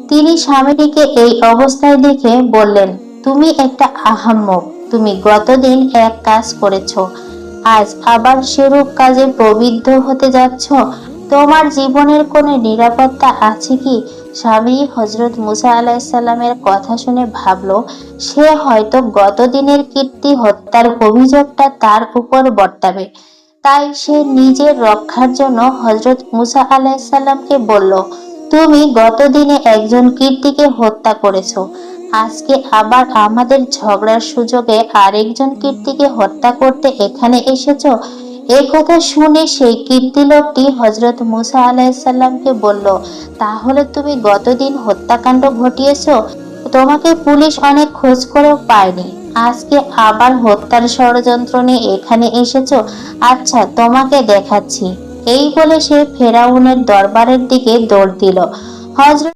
তিনি স্বামীটিকে এই অবস্থায় দেখে বললেন, তুমি একটা আহাম্মক। তুমি গতদিন এক কাজ করেছো, আজ আবার সেরূপ কাজে প্রবৃত্ত হতে যাচ্ছ। তোমার জীবনের কোনো নিরাপত্তা আছে কি? স্বামী হযরত মুসা আলাইসাল্লামের কথা শুনে ভাবলো, সে হয়তো গতদিনের কীর্তি হত্যার অভিযোগটা তার উপর বর্তাবে। তাই সে নিজের রক্ষার জন্য হযরত মুসা আলাইসাল্লামকে বলল, তুমি গতদিনে একজন কীর্তিকে হত্যা করেছো, আজকে আবার আমাদের ঝগড়ার সুযোগে আরেকজন কীর্তিকে হত্যা করতে এখানে এসেছো। এই কথা শুনে সেই কীর্তি লোকটি হযরত মুসা আলাইসাল্লামকে বলল, তাহলে তুমি গতদিন হত্যাকাণ্ড ঘটিয়েছো, তোমাকে পুলিশ অনেক খোঁজ করেও পায়নি, আজকে আবার হত্যার ষড়যন্ত্র নিয়ে এখানে এসেছো। আচ্ছা, তোমাকে দেখাচ্ছি। এই বলে সে ফেরাউনের দরবারের দিকে দৌড় দিল। হযরত